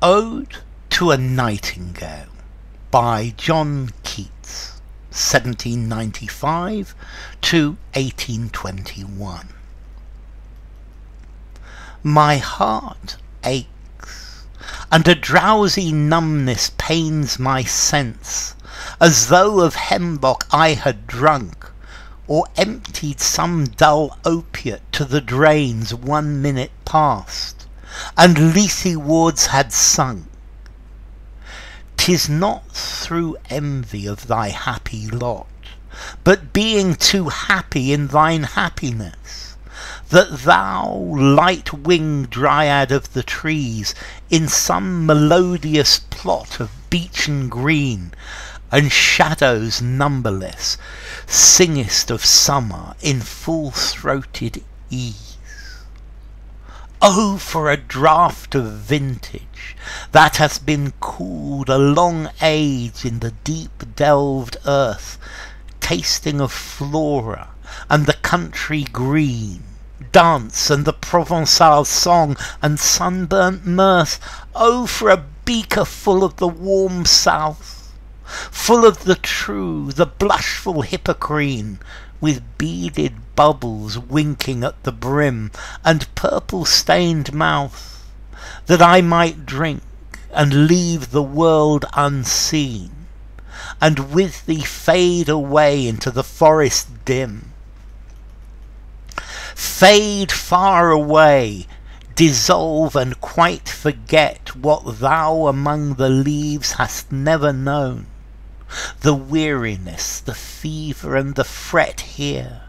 Ode to a Nightingale by John Keats, 1795 to 1821. My heart aches, and a drowsy numbness pains my sense, as though of hemlock I had drunk, or emptied some dull opiate to the drains 1 minute past, and Lethe wards had sunk. 'Tis not through envy of thy happy lot, but being too happy in thine happiness, that thou, light-winged dryad of the trees, in some melodious plot of beechen green, and shadows numberless, singest of summer in full-throated ease. Oh, for a draught of vintage that hath been cooled a long age in the deep-delved earth, tasting of flora and the country green, dance and the Provençal song and sunburnt mirth. Oh, for a beaker full of the warm south, full of the true, the blushful Hippocrene, with beaded bubbles winking at the brim, and purple-stained mouth, that I might drink and leave the world unseen, and with thee fade away into the forest dim. Fade far away, dissolve and quite forget what thou among the leaves hast never known, the weariness, the fever and the fret here,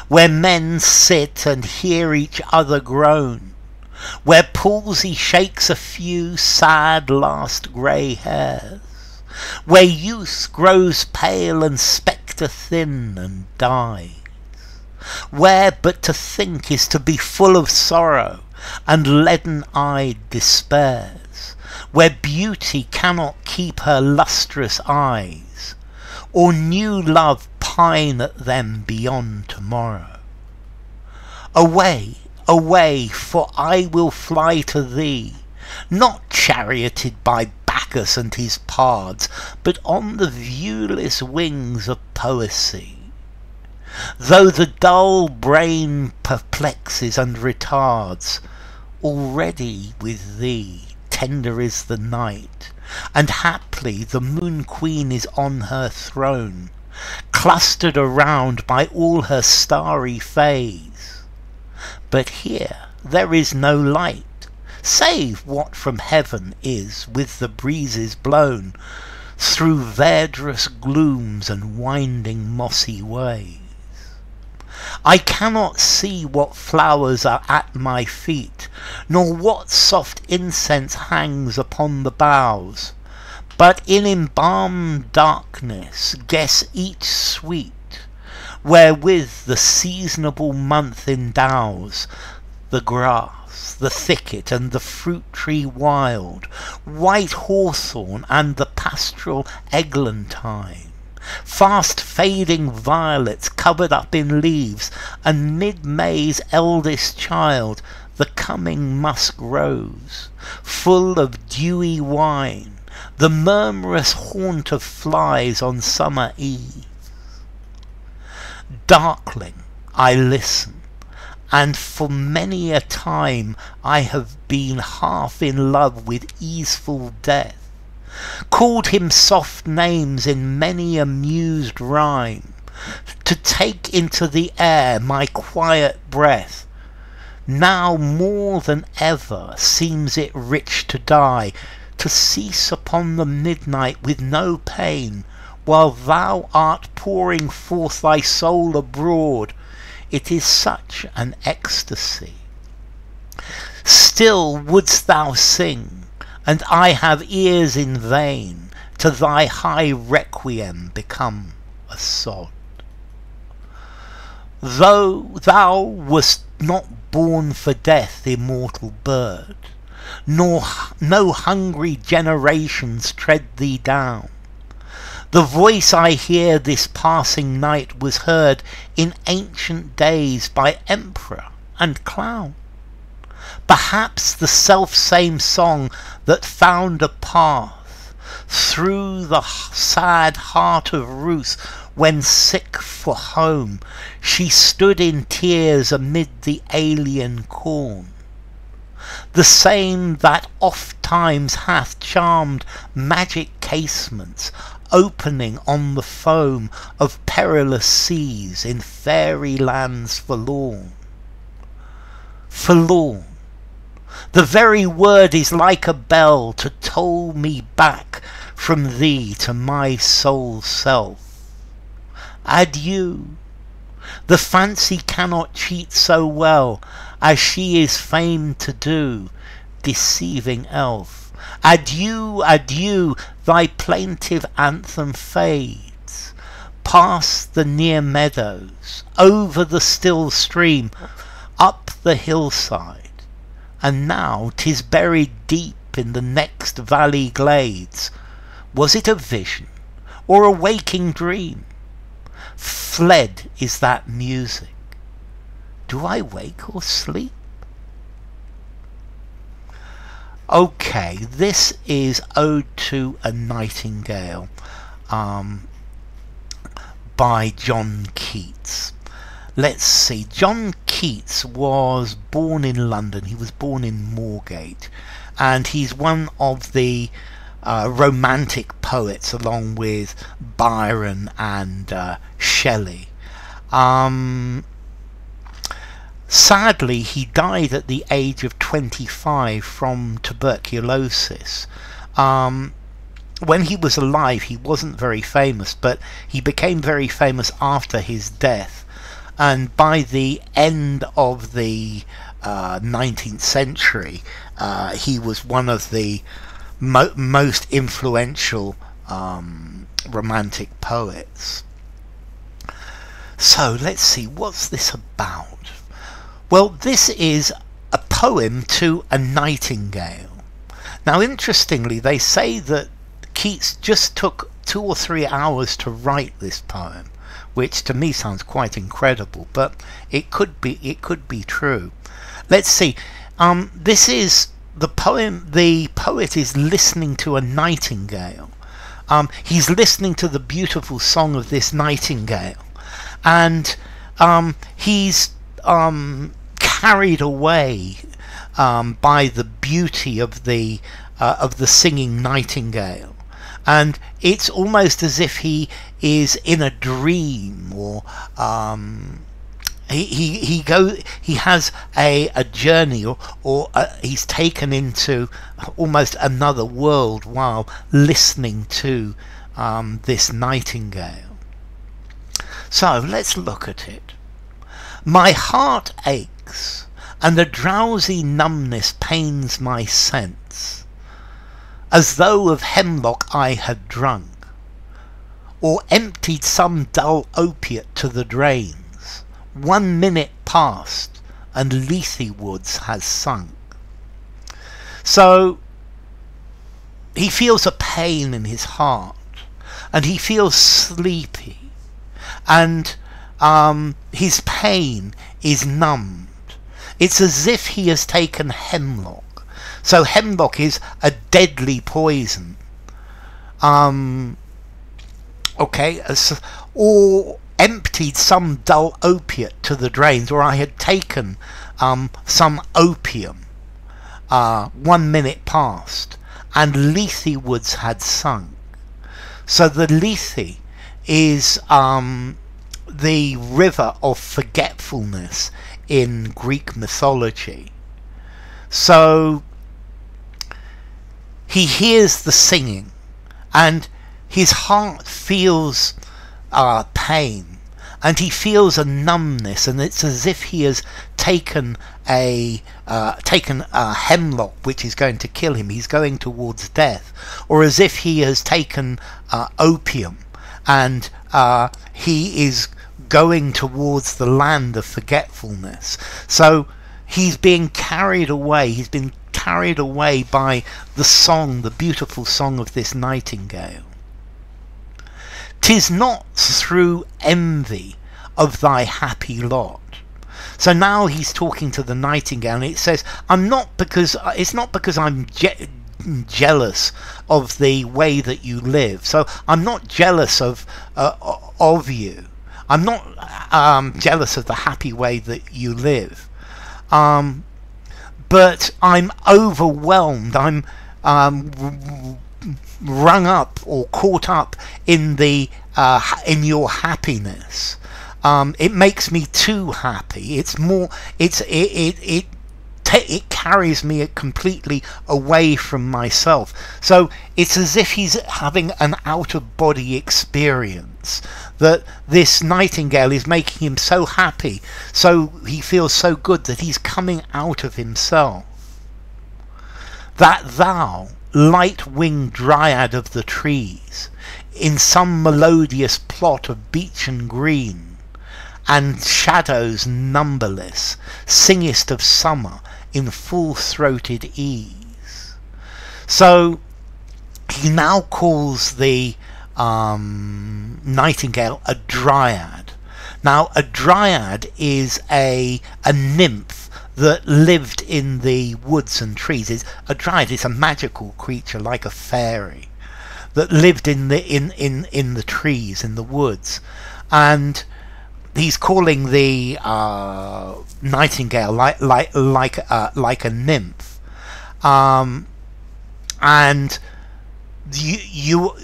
where men sit and hear each other groan, where palsy shakes a few sad last grey hairs, where youth grows pale and spectre thin and dies, where but to think is to be full of sorrow and leaden-eyed despairs, where beauty cannot keep her lustrous eyes, or new love pine at them beyond tomorrow. Away, away, for I will fly to thee, not charioted by Bacchus and his pards, but on the viewless wings of poesy. Though the dull brain perplexes and retards, already with thee tender is the night, and haply the moon queen is on her throne, clustered around by all her starry fays. But here there is no light, save what from heaven is with the breezes blown, through verdurous glooms and winding mossy ways. I cannot see what flowers are at my feet, nor what soft incense hangs upon the boughs, but in embalmed darkness guess each sweet, wherewith the seasonable month endows the grass, the thicket, and the fruit-tree wild, white hawthorn and the pastoral eglantine, fast fading violets covered up in leaves, and mid-May's eldest child, the coming musk rose, full of dewy wine, the murmurous haunt of flies on summer eve. Darkling I listen, and for many a time I have been half in love with easeful death, called him soft names in many a mused rhyme, to take into the air my quiet breath. Now more than ever seems it rich to die, to cease upon the midnight with no pain, while thou art pouring forth thy soul abroad. It is such an ecstasy. Still wouldst thou sing, and I have ears in vain, to thy high requiem become a sod. Though thou wast not born for death, immortal bird, nor no hungry generations tread thee down, the voice I hear this passing night was heard in ancient days by emperor and clown. Perhaps the self-same song that found a path through the sad heart of Ruth when sick for home she stood in tears amid the alien corn. The same that oft times hath charmed magic casements opening on the foam of perilous seas in fairy lands forlorn. Forlorn. The very word is like a bell to toll me back from thee to my soul's self. Adieu. The fancy cannot cheat so well as she is famed to do, deceiving elf. Adieu, adieu, thy plaintive anthem fades, past the near meadows, over the still stream, up the hillside, and now 'tis buried deep in the next valley glades. Was it a vision, or a waking dream? Fled is that music. Do I wake or sleep? Okay, this is Ode to a Nightingale by John Keats. Let's see, John Keats was born in London. He was born in Moorgate, and he's one of the romantic poets along with Byron and Shelley. Sadly, he died at the age of 25 from tuberculosis. When he was alive, he wasn't very famous, but he became very famous after his death. And by the end of the 19th century, he was one of the most influential romantic poets. So let's see, what's this about? Well, this is a poem to a nightingale. Now, interestingly, they say that Keats just took 2 or 3 hours to write this poem, which to me sounds quite incredible, but it could be true. Let's see. This is the poem. The poet is listening to a nightingale. He's listening to the beautiful song of this nightingale, and he's carried away by the beauty of the singing nightingale, and it's almost as if he is in a dream, or he has a journey, or he's taken into almost another world while listening to this nightingale. So let's look at it. My heart aches, and the drowsy numbness pains my sense, as though of hemlock I had drunk, or emptied some dull opiate to the drains. 1 minute passed, and Lethe woods has sunk. So he feels a pain in his heart, and he feels sleepy, and his pain is numbed. It's as if he has taken hemlock. So hemlock is a deadly poison. Okay, or emptied some dull opiate to the drains, or I had taken some opium. 1 minute passed, and Lethe woods had sunk. So the Lethe is the river of forgetfulness in Greek mythology. So he hears the singing, and his heart feels pain, and he feels a numbness, and it's as if he has taken a hemlock which is going to kill him. He's going towards death, or as if he has taken opium, and he is going towards the land of forgetfulness. So he's being carried away. He's been carried away by the song, the beautiful song of this nightingale. 'Tis not through envy of thy happy lot, So now he's talking to the nightingale, and it says, it's not because I'm jealous of the way that you live. So I'm not jealous of you. I'm not jealous of the happy way that you live. But I'm overwhelmed. I'm rung up or caught up in in your happiness. It makes me too happy. It carries me completely away from myself. So it's as if he's having an out-of-body experience, that this nightingale is making him so happy, so he feels so good that he's coming out of himself. That thou, light-winged dryad of the trees, in some melodious plot of beechen green, and shadows numberless, singest of summer in full-throated ease. So he now calls the nightingale a dryad. Now a dryad is a nymph that lived in the woods and trees. A dryad is a magical creature like a fairy that lived in the trees, in the woods, and he's calling the nightingale like a nymph, and you're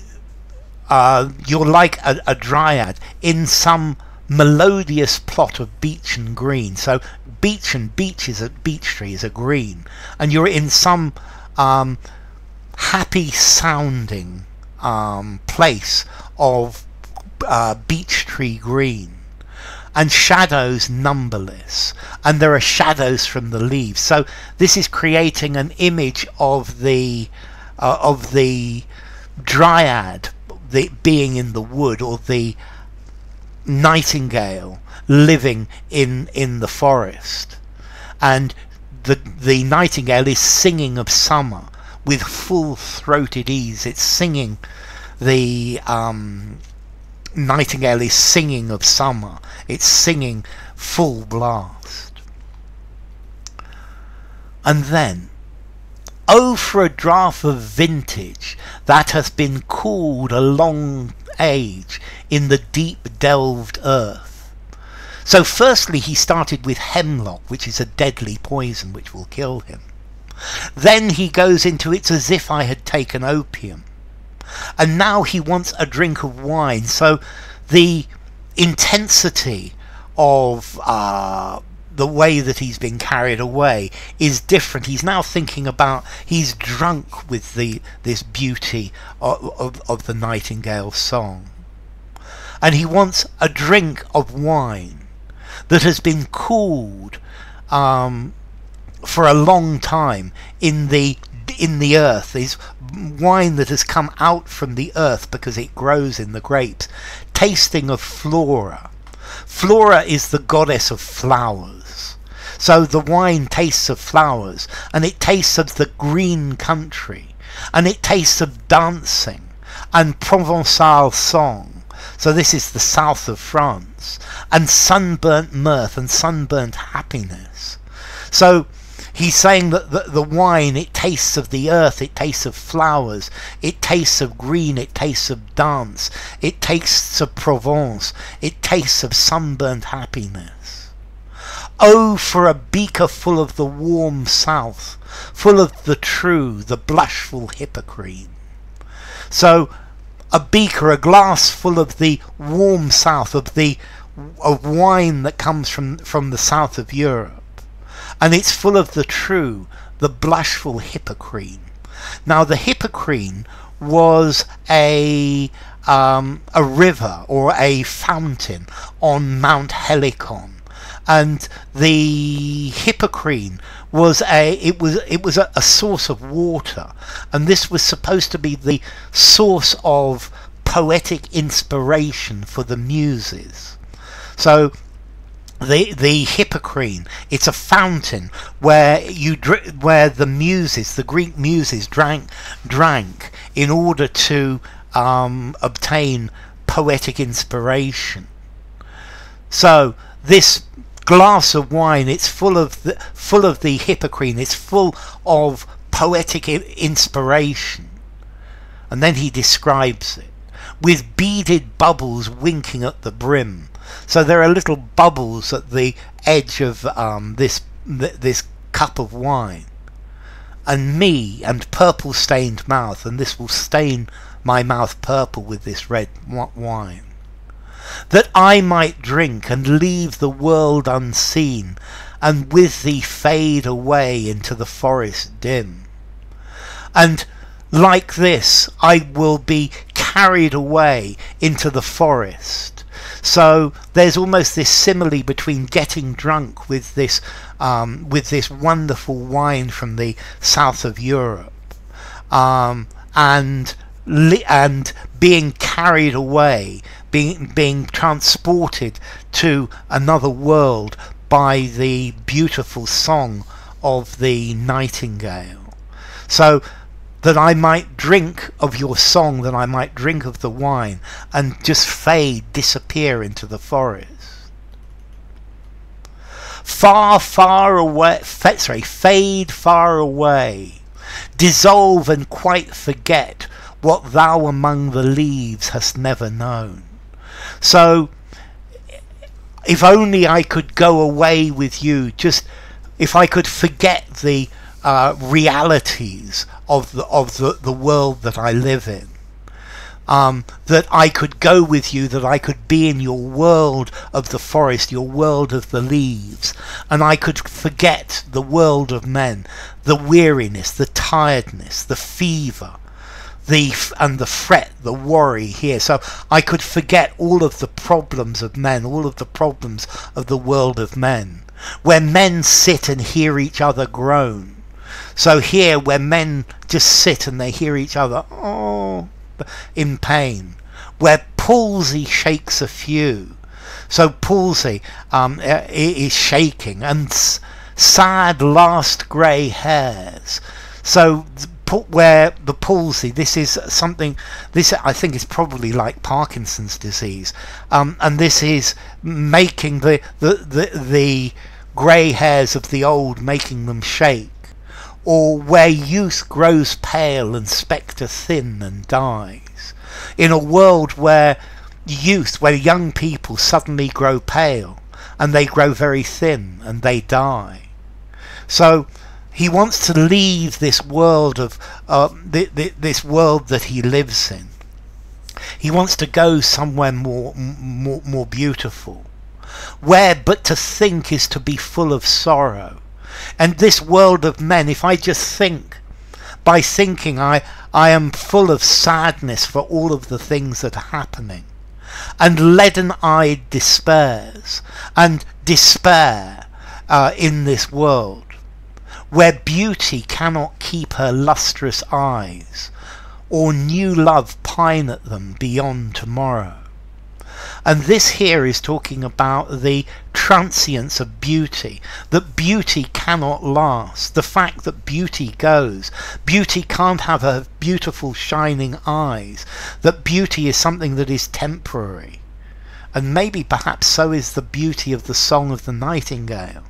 like a dryad in some melodious plot of beechen green. So beech tree is a green, and you're in some happy sounding place of beech tree green, and shadows numberless, and there are shadows from the leaves. So this is creating an image of the dryad, being in the wood, or the nightingale living in the forest, and the nightingale is singing of summer with full-throated ease. It's singing, the nightingale is singing of summer. It's singing full blast. And then, oh, for a draught of vintage that hath been cooled a long age in the deep delved earth. So firstly he started with hemlock, which is a deadly poison which will kill him. Then he goes into it's as if I had taken opium. And now he wants a drink of wine. So the intensity of the way that he's been carried away is different. He's now thinking about, he's drunk with this beauty of the nightingale's song. And he wants a drink of wine that has been cooled for a long time in the earth, is wine that has come out from the earth because it grows in the grapes, tasting of Flora. Flora is the goddess of flowers. So the wine tastes of flowers, and it tastes of the green country, and it tastes of dancing and Provençal song. So this is the south of France, and sunburnt mirth and sunburnt happiness. So he's saying that the wine, it tastes of the earth, it tastes of flowers, it tastes of green, it tastes of dance, it tastes of Provence, it tastes of sunburnt happiness. Oh, for a beaker full of the warm south, full of the true, the blushful Hippocrene. So a beaker, a glass full of the warm south, of wine that comes from the south of Europe. And it's full of the true, the blushful Hippocrene. Now the Hippocrene was a river or a fountain on Mount Helicon, and the Hippocrene was a source of water, and this was supposed to be the source of poetic inspiration for the muses. So the Hippocrene, it's a fountain where the muses, the Greek muses, drank in order to obtain poetic inspiration. So this glass of wine, it's full of the hippocrene, it's full of poetic inspiration. And then he describes it with beaded bubbles winking at the brim. So there are little bubbles at the edge of this cup of wine. And me, and purple stained mouth, and this will stain my mouth purple with this red wine, that I might drink and leave the world unseen, and with thee fade away into the forest dim. And like this I will be carried away into the forest. So there's almost this simile between getting drunk with this wonderful wine from the south of Europe, and being carried away, being transported to another world by the beautiful song of the nightingale. So that I might drink of your song, that I might drink of the wine, and just disappear into the forest. Fade far away, dissolve and quite forget what thou among the leaves hast never known. So, if only I could go away with you, just if I could forget the realities of the world that I live in, that I could go with you, that I could be in your world of the forest, your world of the leaves, and I could forget the world of men, the weariness, the tiredness, the fever, and the fret, the worry here. So I could forget all of the problems of men, all of the problems of the world of men, where men sit and hear each other groan. So here, where men just sit and they hear each other, oh, in pain, where palsy shakes a few. So palsy is shaking, and sad last grey hairs. So where the palsy, this is something, this I think is probably like Parkinson's disease, and this is making the grey hairs of the old, making them shake. Or where youth grows pale and spectre thin and dies. In a world where young people suddenly grow pale and they grow very thin and they die. So he wants to leave this world of this world that he lives in. He wants to go somewhere more beautiful, where but to think is to be full of sorrow. And this world of men, if I just think, by thinking I am full of sadness for all of the things that are happening, and leaden-eyed despairs, and despair in this world, where beauty cannot keep her lustrous eyes, or new love pine at them beyond tomorrow. And this here is talking about the transience of beauty, that beauty cannot last, the fact that beauty goes. Beauty can't have her beautiful shining eyes, that beauty is something that is temporary. And maybe perhaps so is the beauty of the song of the nightingale.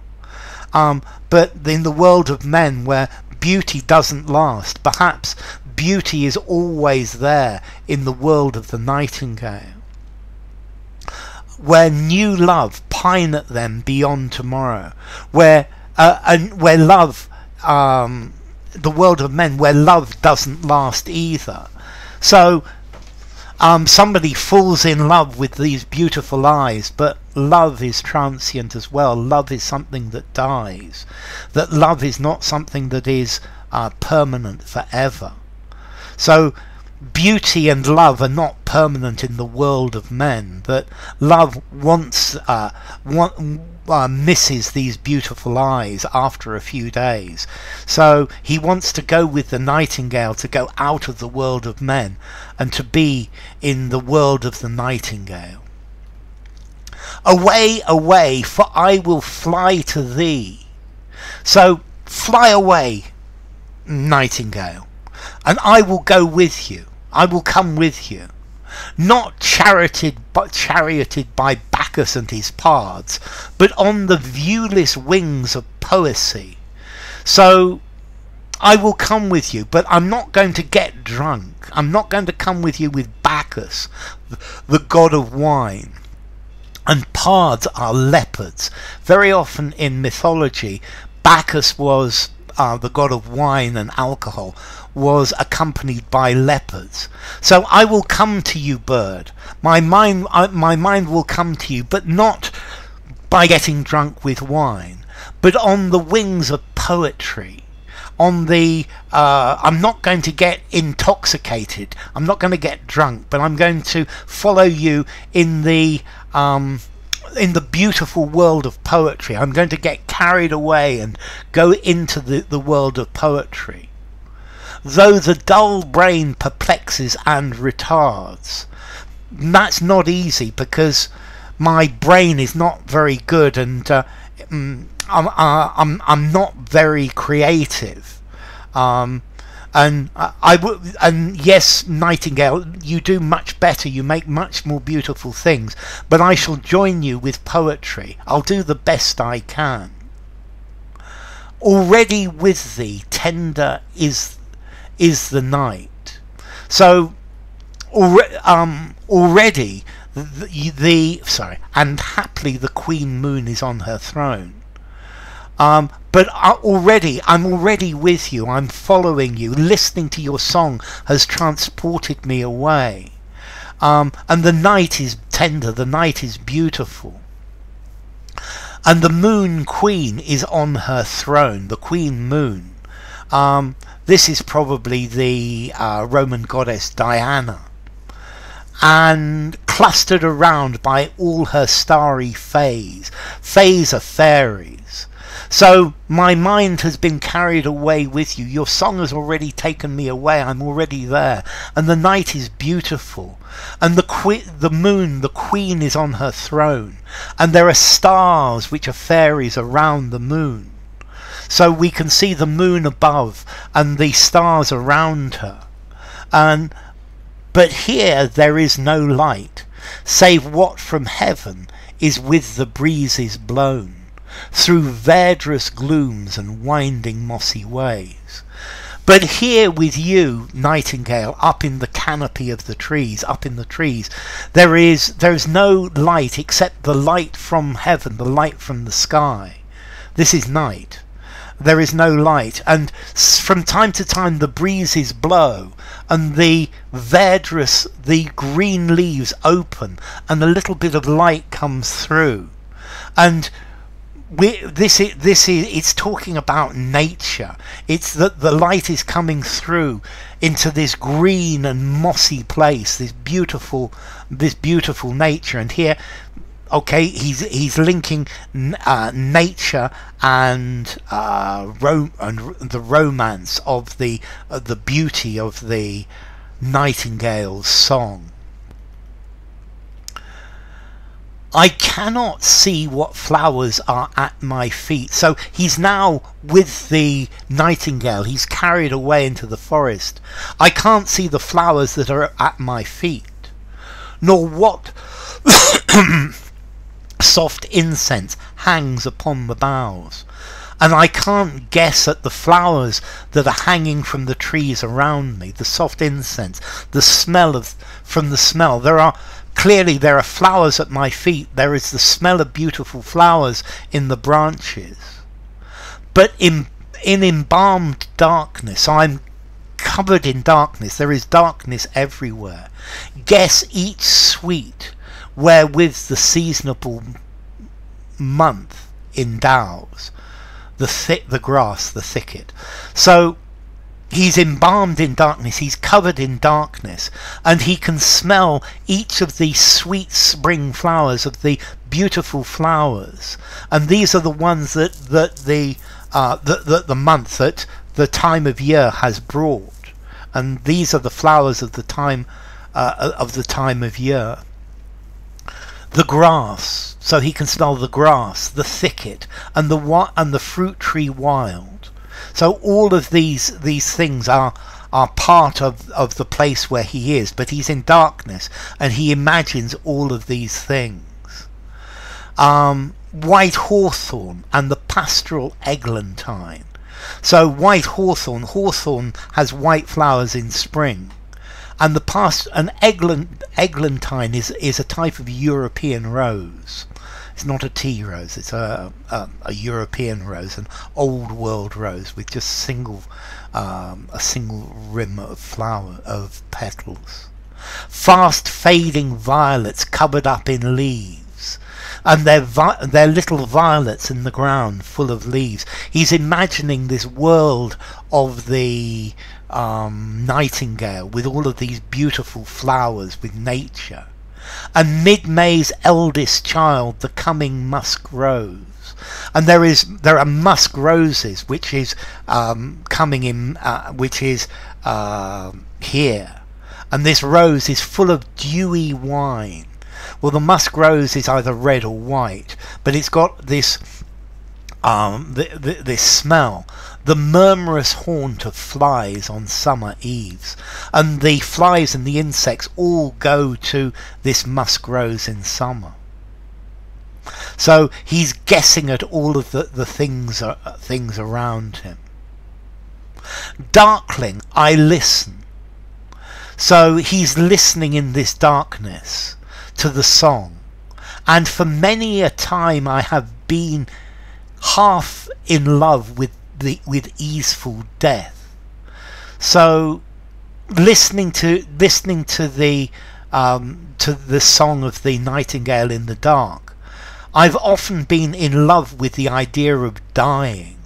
But in the world of men, where beauty doesn't last, perhaps beauty is always there in the world of the nightingale, where new love pine at them beyond tomorrow, where love, the world of men, where love doesn't last either. So somebody falls in love with these beautiful eyes, but love is transient as well. Love is something that dies, that love is not something that is permanent forever. So beauty and love are not permanent in the world of men, but love misses these beautiful eyes after a few days. So he wants to go with the nightingale, to go out of the world of men and to be in the world of the nightingale. Away, away, for I will fly to thee. So fly away, nightingale, and I will go with you. I will come with you. not charioted by Bacchus and his pards, but on the viewless wings of poesy. So I will come with you, but I'm not going to get drunk. I'm not going to come with you with Bacchus, the god of wine. And pards are leopards. Very often in mythology, Bacchus was the god of wine and alcohol, was accompanied by leopards. So I will come to you, bird. My mind will come to you, but not by getting drunk with wine, but on the wings of poetry. On the I'm not going to get intoxicated. I'm not going to get drunk, but I'm going to follow you in the beautiful world of poetry. I'm going to get carried away and go into the world of poetry. Though the dull brain perplexes and retards, that's not easy, because my brain is not very good, and I'm not very creative. And yes, Nightingale, you do much better, you make much more beautiful things, but I shall join you with poetry. I'll do the best I can. Already with thee tender is the night. So already and haply the Queen Moon is on her throne. But I'm already with you. I'm following you. Listening to your song has transported me away. And the night is tender. The night is beautiful. And the Moon Queen is on her throne. The Queen Moon. This is probably the Roman goddess Diana. And clustered around by all her starry fays. Fays are fairies. So my mind has been carried away with you. Your song has already taken me away. I'm already there. And the night is beautiful. And the moon, the queen, is on her throne. And there are stars which are fairies around the moon. So we can see the moon above and the stars around her. But here there is no light, save what from heaven is with the breezes blown, through verdurous glooms and winding mossy ways. But here with you, Nightingale, up in the canopy of the trees, up in the trees, there is no light except the light from heaven, the light from the sky. This is night. There is no light, and from time to time the breezes blow, and the verdurous, the green leaves open, and a little bit of light comes through. And it's talking about nature. It's that the light is coming through into this green and mossy place, this beautiful nature. And here, okay, he's linking nature and the romance of the beauty of the nightingale's song. I cannot see what flowers are at my feet. So he's now with the nightingale. He's carried away into the forest. I can't see the flowers that are at my feet, nor what soft incense hangs upon the boughs. And I can't guess at the flowers that are hanging from the trees around me, the soft incense, the smell from the smell. There are flowers at my feet. There is the smell of beautiful flowers in the branches. But in embalmed darkness, I'm covered in darkness. There is darkness everywhere. Guess each sweet wherewith the seasonable month endows the grass, the thicket. So he's embalmed in darkness, he's covered in darkness, and he can smell each of the sweet spring flowers, of the beautiful flowers. And these are the ones that the month, that the time of year has brought. And these are the flowers of the time of year. The grass, so he can smell the grass, the thicket, and the fruit tree wild. So all of these things are are part of the place where he is, but he's in darkness and he imagines all of these things. White hawthorn and the pastoral eglantine. So white hawthorn has white flowers in spring, and an eglantine is a type of European rose. It's not a tea rose, it's a European rose, an old world rose with just a single rim of petals. Fast fading violets covered up in leaves, and they're little violets in the ground full of leaves. He's imagining this world of the nightingale with all of these beautiful flowers, with nature. And mid-May's eldest child, the coming musk rose. And there are musk roses, which is coming in, which is here. And this rose is full of dewy wine. Well, the musk rose is either red or white, but it's got this this smell, the murmurous haunt of flies on summer eves, and the flies and the insects all go to this musk rose in summer. So he's guessing at all of the things around him. Darkling, I listen. So he's listening in this darkness to the song, and for many a time I have been half in love with easeful death. So listening to the song of the nightingale in the dark, I've often been in love with the idea of dying,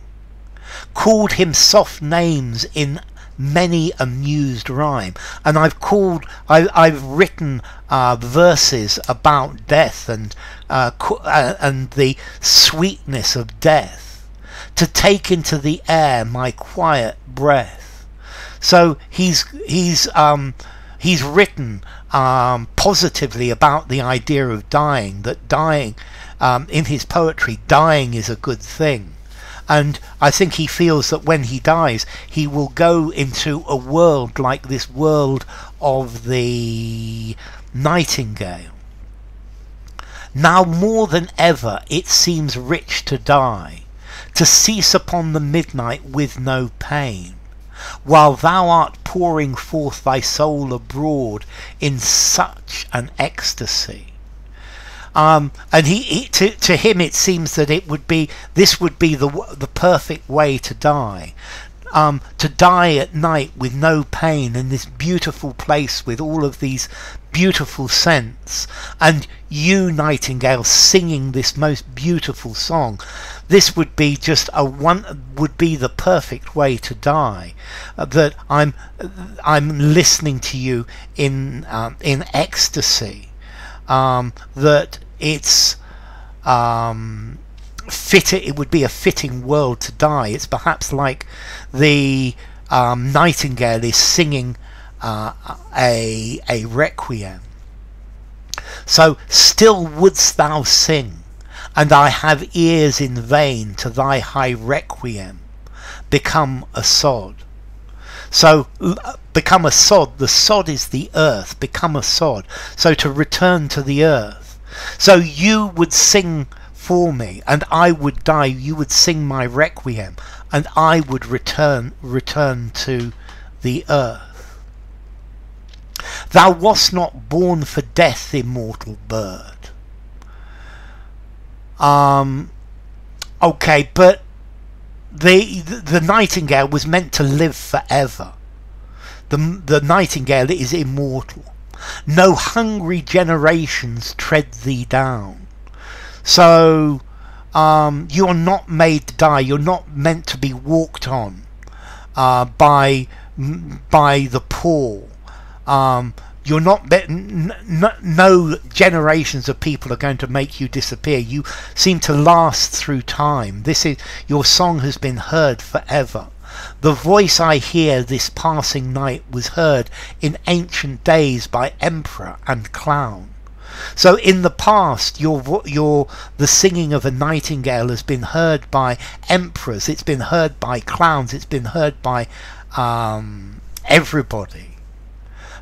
called him soft names in many amused rhyme, and I've written verses about death and the sweetness of death, to take into the air my quiet breath. So he's written positively about the idea of dying, that dying, in his poetry, dying is a good thing. And I think he feels that when he dies, he will go into a world like this world of the nightingale. Now more than ever it seems rich to die, to cease upon the midnight with no pain, while thou art pouring forth thy soul abroad in such an ecstasy. And to him it seems that this would be the perfect way to die. To die at night with no pain in this beautiful place with all of these beautiful scents, and you, nightingale, singing this most beautiful song. This would be would be the perfect way to die. That I'm listening to you in ecstasy. That it's it would be a fitting world to die. It's perhaps like the nightingale is singing a requiem. So still wouldst thou sing, and I have ears in vain to thy high requiem, become a sod. So become a sod. The sod is the earth. Become a sod. So to return to the earth. So you would sing for me, and I would die. You would sing my requiem, and I would return to the earth. Thou wast not born for death, immortal bird. Okay, but the nightingale was meant to live forever. The nightingale is immortal. No hungry generations tread thee down. So you are not made to die. You're not meant to be walked on by the poor. You're not no generations of people are going to make you disappear. You seem to last through time. Your song has been heard forever. The voice I hear this passing night was heard in ancient days by emperor and clown. So in the past, the singing of a nightingale has been heard by emperors. It's been heard by clowns. It's been heard by everybody.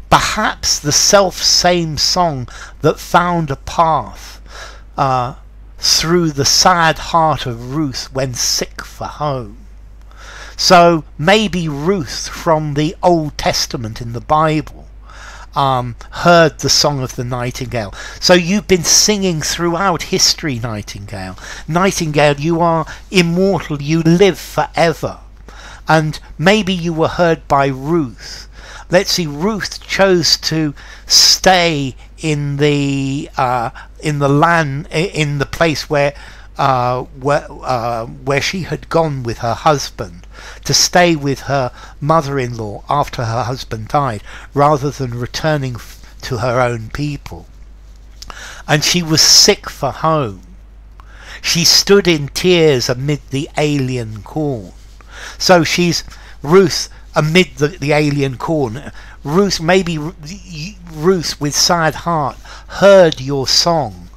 Perhaps the self-same song that found a path through the sad heart of Ruth when sick for home. So maybe Ruth from the Old Testament in the Bible heard the song of the nightingale. So you've been singing throughout history, Nightingale. Nightingale, you are immortal, you live forever. And maybe you were heard by Ruth. Let's see, Ruth chose to stay in the land, in the place where she had gone with her husband, to stay with her mother-in-law after her husband died, rather than returning to her own people. And she was sick for home. She stood in tears amid the alien corn. So she's Ruth amid the alien corn. Ruth, maybe Ruth with sad heart heard your song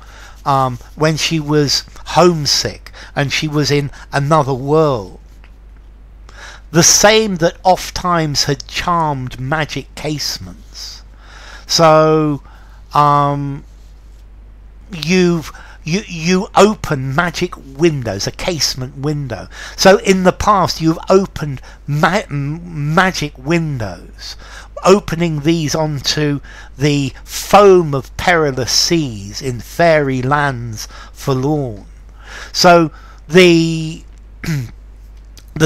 when she was homesick and she was in another world. The same that oft times had charmed magic casements. So you open magic windows, a casement window. So in the past you've opened magic windows, opening these onto the foam of perilous seas in fairy lands forlorn. So the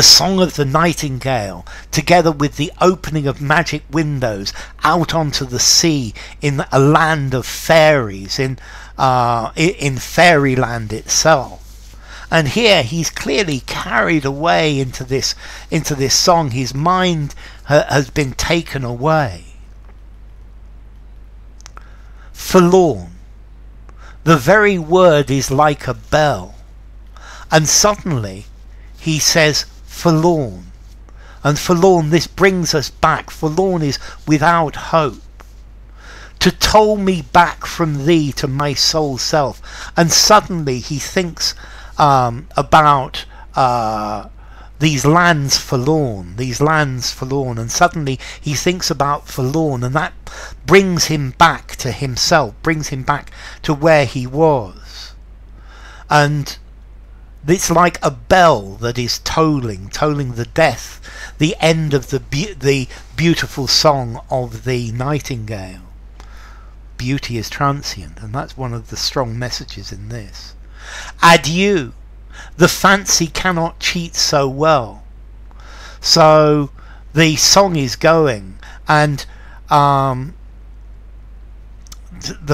song of the nightingale, together with the opening of magic windows out onto the sea in a land of fairies, in fairyland itself. And here he's clearly carried away into this song. His mind has been taken away. Forlorn. The very word is like a bell. And suddenly he says forlorn. And forlorn, this brings us back. Forlorn is without hope. To toll me back from thee to my soul self. And suddenly he thinks about these lands forlorn, and suddenly he thinks about forlorn, and that brings him back to himself, brings him back to where he was. And it's like a bell that is tolling the death, the end of the beautiful song of the nightingale. Beauty is transient, and that's one of the strong messages in this. Adieu, the fancy cannot cheat so well. So the song is going, and the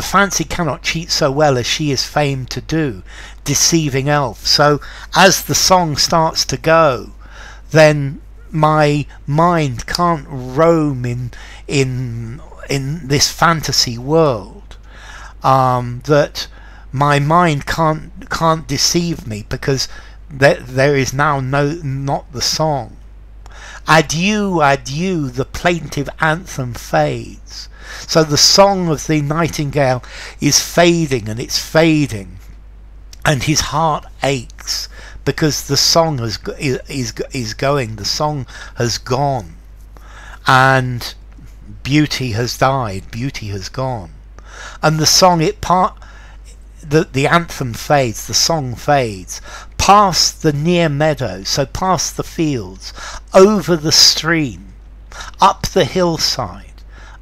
fancy cannot cheat so well as she is famed to do, deceiving elf. So as the song starts to go, then my mind can't roam in this fantasy world, that my mind can't deceive me, because there is now not the song. Adieu, adieu, the plaintive anthem fades. So the song of the nightingale is fading, and it's fading, and his heart aches because the song is going, the song has gone, and beauty has died, beauty has gone. And the song, the anthem fades, the song fades, past the near meadows, so past the fields, over the stream, up the hillside,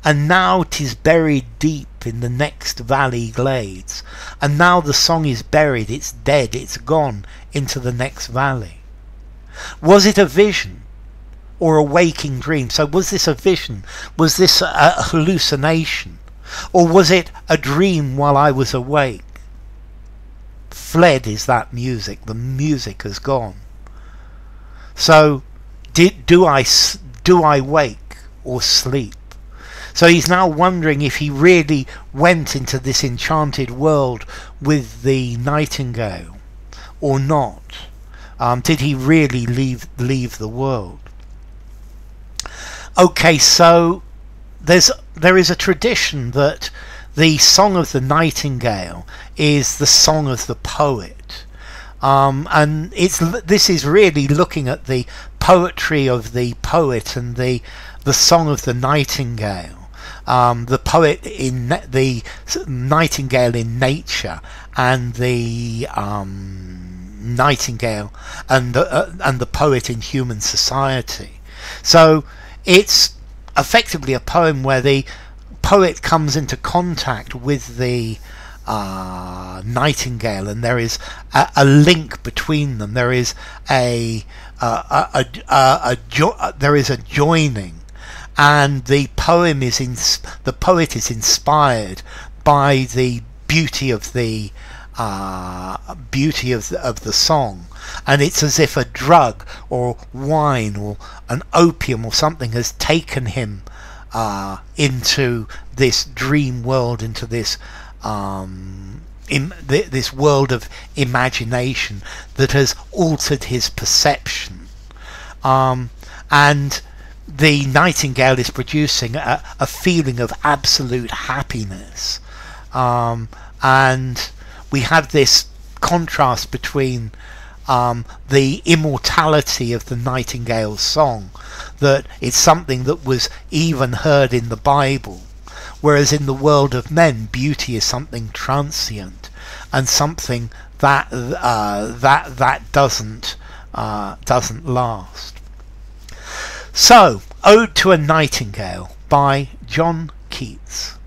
and now 'tis buried deep in the next valley glades, and now the song is buried, it's dead, it's gone into the next valley. Was it a vision or a waking dream? So was this a vision? Was this a hallucination? Or was it a dream while I was awake? Fled is that music. The music has gone. So do I wake or sleep? So he's now wondering if he really went into this enchanted world with the nightingale or not. Did he really leave the world? Okay, so there is a tradition that the song of the nightingale is the song of the poet, and this is really looking at the poetry of the poet and the the Song of the Nightingale, the poet in the nightingale in nature, and the nightingale and the poet in human society. So it's effectively a poem where the poet comes into contact with the nightingale, and there is a link between them. There is there is a joining, and the poem is the poet is inspired by the beauty of the song, and it's as if a drug or wine or an opium or something has taken him into this dream world, into this this world of imagination that has altered his perception, and the nightingale is producing a feeling of absolute happiness, and we have this contrast between the immortality of the nightingale's song, that it's something that was even heard in the Bible, whereas in the world of men, beauty is something transient and something that doesn't last. So, Ode to a Nightingale by John Keats.